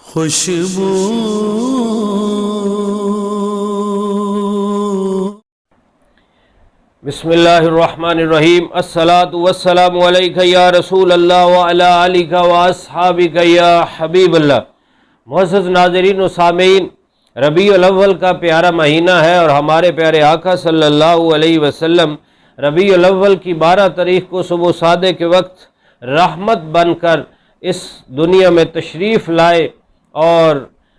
خوشبو بسم اللہ الرحمن الرحیم۔ الصلاۃ والسلام علیک یا رسول اللہ وعلی آلک واصحابک یا حبیب اللہ۔ معزز ناظرین و سامعین، ربیع الاول کا پیارا مہینہ ہے اور ہمارے پیارے آقا صلی اللہ علیہ وسلم ربیع الاول کی 12 تاریخ کو صبح صادق کے وقت رحمت بن کر اس دنیا میں تشریف لائے اور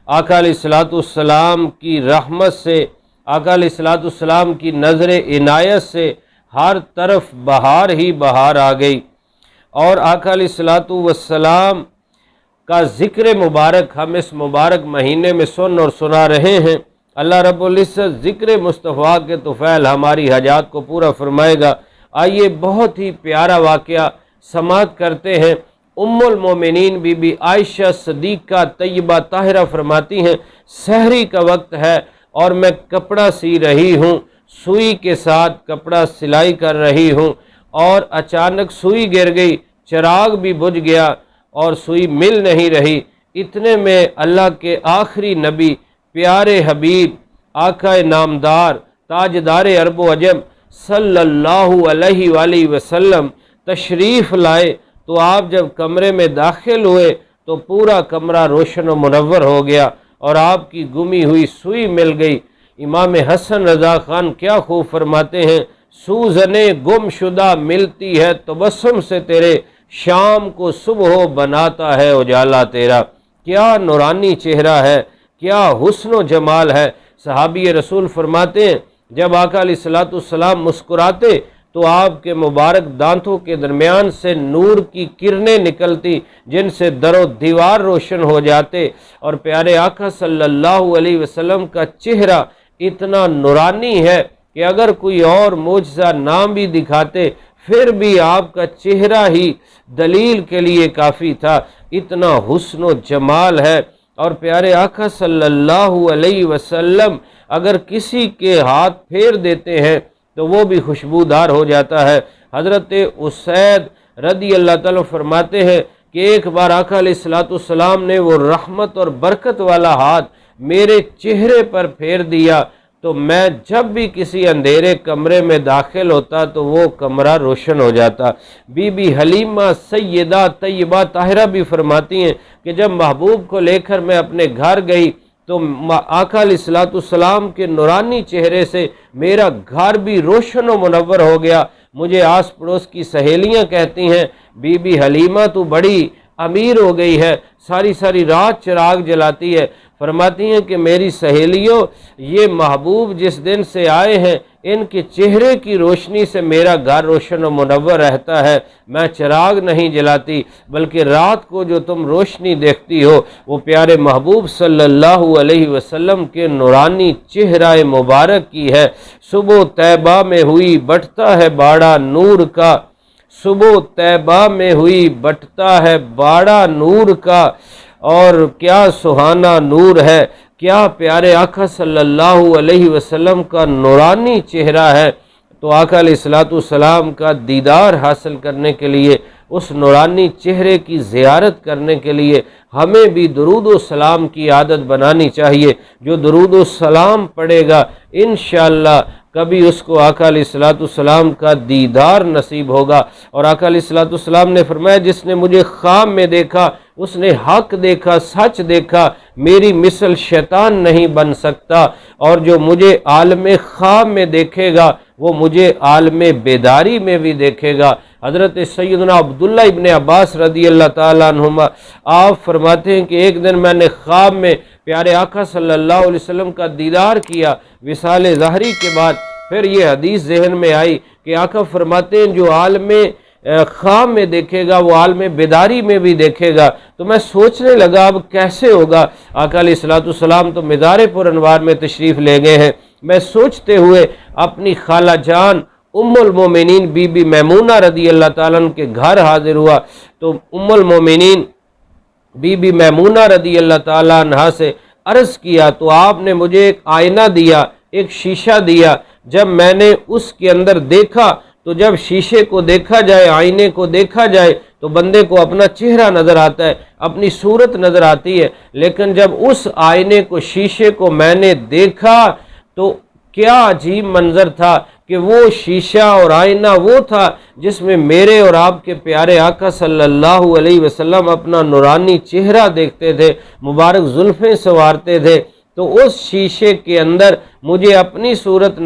آقا علیہ الصلوۃ والسلام کی رحمت سے، آقا علیہ الصلوۃ والسلام کی نظر عنایت سے ہر طرف بہار ہی بہار آ گئی، اور آقا علیہ الصلوۃ والسلام کا ذکر مبارک ہم اس مبارک مہینے میں سن اور سنا رہے ہیں۔ اللہ رب العزت ذکر مصطفیٰ کے طفیل ہماری حاجات کو پورا فرمائے گا۔ آئیے بہت ہی پیارا واقعہ سماعت کرتے ہیں۔ ام المومنین بی بی عائشہ صدیقہ طیبہ طاہرہ فرماتی ہیں، سحری کا وقت ہے اور میں کپڑا سی رہی ہوں، سوئی کے ساتھ کپڑا سلائی کر رہی ہوں، اور اچانک سوئی گر گئی، چراغ بھی بجھ گیا اور سوئی مل نہیں رہی۔ اتنے میں اللہ کے آخری نبی، پیارے حبیب، آقا نامدار، تاجدار عرب و عجم صلی اللہ علیہ وآلہ وسلم تشریف لائے، تو آپ جب کمرے میں داخل ہوئے تو پورا کمرہ روشن و منور ہو گیا اور آپ کی گمی ہوئی سوئی مل گئی۔ امام حسن رضا خان کیا خوب فرماتے ہیں، سوزنے گم شدہ ملتی ہے تبسم سے تیرے، شام کو صبح بناتا ہے اجالا تیرا۔ کیا نورانی چہرہ ہے، کیا حسن و جمال ہے۔ صحابی رسول فرماتے ہیں جب آقا علیہ الصلوۃ والسلام مسکراتے تو آپ کے مبارک دانتوں کے درمیان سے نور کی کرنیں نکلتی جن سے در و دیوار روشن ہو جاتے، اور پیارے آقا صلی اللہ علیہ وسلم کا چہرہ اتنا نورانی ہے کہ اگر کوئی اور معجزہ نام بھی دکھاتے پھر بھی آپ کا چہرہ ہی دلیل کے لیے کافی تھا، اتنا حسن و جمال ہے۔ اور پیارے آقا صلی اللہ علیہ وسلم اگر کسی کے ہاتھ پھیر دیتے ہیں تو وہ بھی خوشبودار ہو جاتا ہے۔ حضرت اسید رضی اللہ تعالیٰ فرماتے ہیں کہ ایک بار آقا علیہ الصلوۃ والسلام نے وہ رحمت اور برکت والا ہاتھ میرے چہرے پر پھیر دیا تو میں جب بھی کسی اندھیرے کمرے میں داخل ہوتا تو وہ کمرہ روشن ہو جاتا۔ بی بی حلیمہ سیدہ طیبہ طاہرہ بھی فرماتی ہیں کہ جب محبوب کو لے کر میں اپنے گھر گئی تو آقا علیہ الصلوۃ والسلام کے نورانی چہرے سے میرا گھر بھی روشن و منور ہو گیا۔ مجھے آس پڑوس کی سہیلیاں کہتی ہیں، بی بی حلیمہ تو بڑی امیر ہو گئی ہے، ساری ساری رات چراغ جلاتی ہے۔ فرماتی ہیں کہ میری سہیلیوں، یہ محبوب جس دن سے آئے ہیں ان کے چہرے کی روشنی سے میرا گھر روشن و منور رہتا ہے، میں چراغ نہیں جلاتی، بلکہ رات کو جو تم روشنی دیکھتی ہو وہ پیارے محبوب صلی اللہ علیہ وسلم کے نورانی چہرہ مبارک کی ہے۔ صبح طیبہ میں ہوئی بٹتا ہے باڑا نور کا، صبح طیبہ میں ہوئی بٹتا ہے باڑا نور کا، اور کیا سہانا نور ہے، کیا پیارے آقا صلی اللہ علیہ وسلم کا نورانی چہرہ ہے۔ تو آقا علیہ الصلوۃ والسلام کا دیدار حاصل کرنے کے لیے، اس نورانی چہرے کی زیارت کرنے کے لیے ہمیں بھی درود و سلام کی عادت بنانی چاہیے۔ جو درود و سلام پڑھے گا انشاءاللہ کبھی اس کو آقا علیہ الصلوۃ والسلام کا دیدار نصیب ہوگا۔ اور آقا علیہ الصلوۃ والسلام نے فرمایا جس نے مجھے خواب میں دیکھا اس نے حق دیکھا، سچ دیکھا، میری مثل شیطان نہیں بن سکتا، اور جو مجھے عالم خواب میں دیکھے گا وہ مجھے عالم بیداری میں بھی دیکھے گا۔ حضرت سیدنا عبداللہ ابن عباس رضی اللہ تعالیٰ عنہما آپ فرماتے ہیں کہ ایک دن میں نے خواب میں پیارے آقا صلی اللہ علیہ وسلم کا دیدار کیا وصال ظہری کے بعد۔ پھر یہ حدیث ذہن میں آئی کہ آقا فرماتے ہیں جو عالم خواب میں دیکھے گا وہ عالم بیداری میں بھی دیکھے گا۔ تو میں سوچنے لگا اب کیسے ہوگا، آقا علیہ الصلوۃ والسلام تو مزار پر انوار میں تشریف لے گئے ہیں۔ میں سوچتے ہوئے اپنی خالہ جان ام المومنین بی بی میمونہ رضی اللہ تعالیٰ عنہ کے گھر حاضر ہوا، تو ام المومنین بی بی میمونہ رضی اللہ تعالیٰ عنہ سے عرض کیا تو آپ نے مجھے ایک آئینہ دیا، ایک شیشہ دیا۔ جب میں نے اس کے اندر دیکھا تو جب شیشے کو دیکھا جائے، آئینے کو دیکھا جائے تو بندے کو اپنا چہرہ نظر آتا ہے، اپنی صورت نظر آتی ہے، لیکن جب اس آئینے کو، شیشے کو میں نے دیکھا تو کیا عجیب منظر تھا کہ وہ شیشہ اور آئینہ وہ تھا جس میں میرے اور آپ کے پیارے آقا صلی اللہ علیہ وسلم اپنا نورانی چہرہ دیکھتے تھے، مبارک زلفیں سنوارتے تھے۔ تو اس شیشے کے اندر مجھے اپنی صورت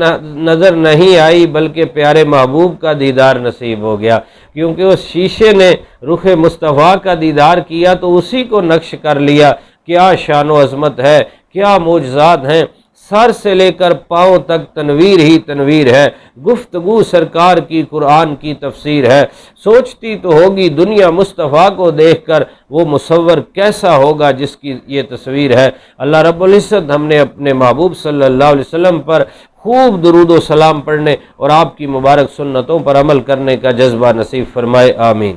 نظر نہیں آئی، بلکہ پیارے محبوب کا دیدار نصیب ہو گیا، کیونکہ اس شیشے نے رخ مصطفیٰ کا دیدار کیا تو اسی کو نقش کر لیا۔ کیا شان و عظمت ہے، کیا معجزات ہیں، سر سے لے کر پاؤں تک تنویر ہی تنویر ہے، گفتگو سرکار کی قرآن کی تفسیر ہے۔ سوچتی تو ہوگی دنیا مصطفیٰ کو دیکھ کر وہ مصور کیسا ہوگا جس کی یہ تصویر ہے۔ اللہ رب العزت ہم نے اپنے محبوب صلی اللہ علیہ وسلم پر خوب درود و سلام پڑھنے اور آپ کی مبارک سنتوں پر عمل کرنے کا جذبہ نصیب فرمائے، آمین۔